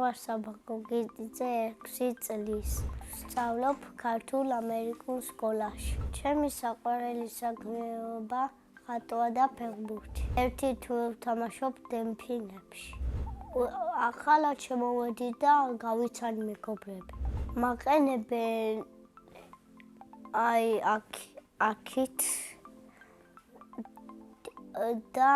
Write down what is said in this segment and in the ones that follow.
ვარ საბაქო გიძე 6 წლის. ვსწავლობ ქართულ-ამერიკულ სკოლაში. ჩემი საყვარელი საქმიანობა ხატვა და ფეხბურთი. ერთი თუ ვთამაშობ დელფინებში. ახალად შემოვედი და გავიცანი მეგობრები. მაყენებენ აქეთ და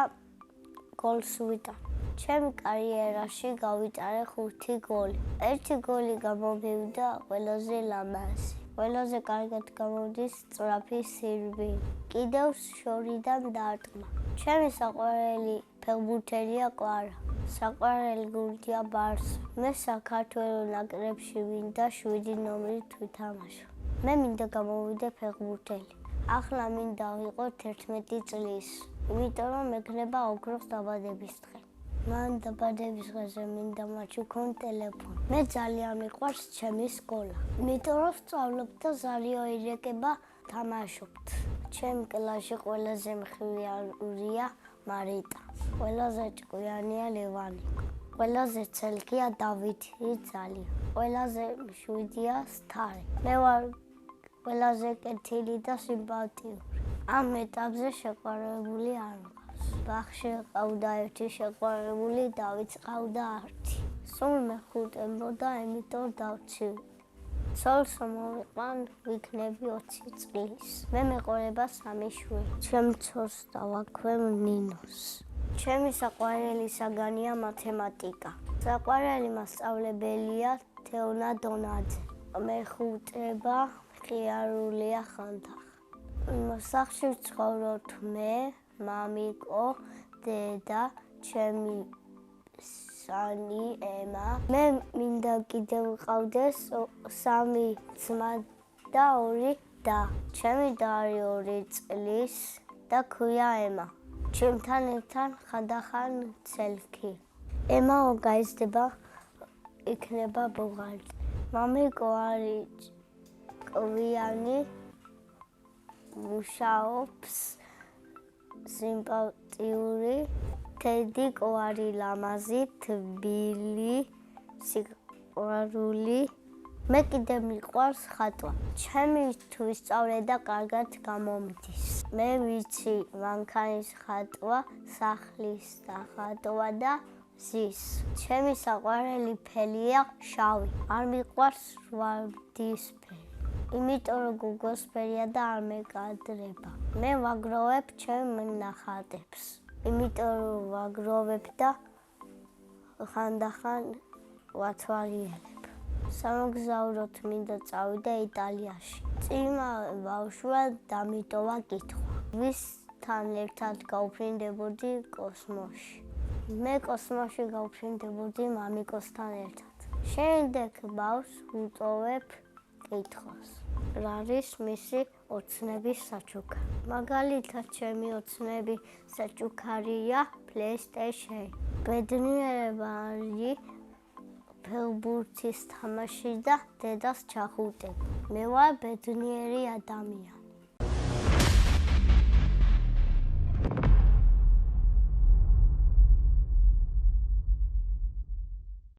გოლს ვიტან. ჩემი კარიერაში გავიტანე 5 გოლი. ერთი გოლი გამომივიდა ყველაზე ლამაზი. ყველაზე კარგად გამოდის სწრაფი სირბილი. კიდევ შორიდან დარტყმა. ჩემი საყვარელი ფეხბურთელია კლარა. საყვარელი გუნდია ბარსა. მე საქართველოს ნაკრებში მინდა 7 ნომრით ვთამაშო. მე მინდა გამოვიდე ფეხბურთელი. ახლა მინდა ვიყო 11 წლის. იმიტომ რომ მექნება ოქროს დაბადების დღე. მან დაბადების დღეზე მინდა მათში ვქონ ტელეფონი. მე ძალიან მიყვარს ჩემი სკოლა. იმიტომ რომ ვსწავლობ და ზარიო ირეკება თამაშობთ. ჩემი კლასში ყველაზე მხივარია მარიტა. ყველაზე ჭკვიანია ლევანიკო. ყველაზე ცელკია დავითი ძალიან. ყველაზე მშვიდია სტარი. მე ვარ ყველაზე კეთილი და სიმპათიური. ამ ეტაპზე შეყვარებული არ მყავს. ბაღში ყავდა ერთი შეყვარებული დავით ყავდა ართი. სულ მეხუთებოდა, ამიტომ დავცივი. ცოლს მოვიყვან ვიქნები 20 წლის. მე მეყოლება 3 შვილი. ჩემ ცოლს დავაქვემ ნინოს. ჩემი საყვარელი საგანია მათემატიკა. საყვარელი მასწავლებელია თეონა დონაძე. მეხუთება მხიარულია ხანდახან. სახლში ვცხოვრობთ მე, მამიკო, დედა, ჩემი სანი ემა. მე მინდა კიდევ ვიყავდეს 3 ძმა და 2 და. ჩემი და არის 2 წლის და ქვია ემა. ჩემთან ერთად ხანდახან ცელქი. ემაო გაიზრდება იქნება ბუღალტერი. მამიკო არის კვიანი, მუშაობს, სიმპათიური, თედიკო არის ლამაზი, თბილი, სიყვარული. მე კიდევ მიყვარს ხატვა. ჩემი თუ ვისწავლე და კარგად გამომდის. მე ვიცი მანქანის ხატვა, სახლის ხატვა და მზის. ჩემი საყვარელი ფერია შავი. არ მიყვარს ვარდისფერი. იმიტომ რომ გუგოსფერია და არ მეკადრება. მე ვაგროვებ ჩემ ნახატებს. იმიტომ რომ ვაგროვებ და ხანდახან ვათვალიერებ. სამოგზაუროდ მინდა წავიდე იტალიაში. წინა ბავშვია დამიტოვა კითხვა. ვისთან ერთად გავფრინდებოდი კოსმოსში. მე კოსმოსში გავფრინდებოდი მამიკოსთან ერთად. შემდეგ ბავშვს ვუტოვებ კითხვას. რა არის მისი ოცნების საჩუქარი? მაგალითად, ჩემი ოცნების საჩუქარია PlayStation. ბედნიერება არის ფეხბურთის თამაში და დედას ჩახუტება. მე ვარ ბედნიერი ადამიანი.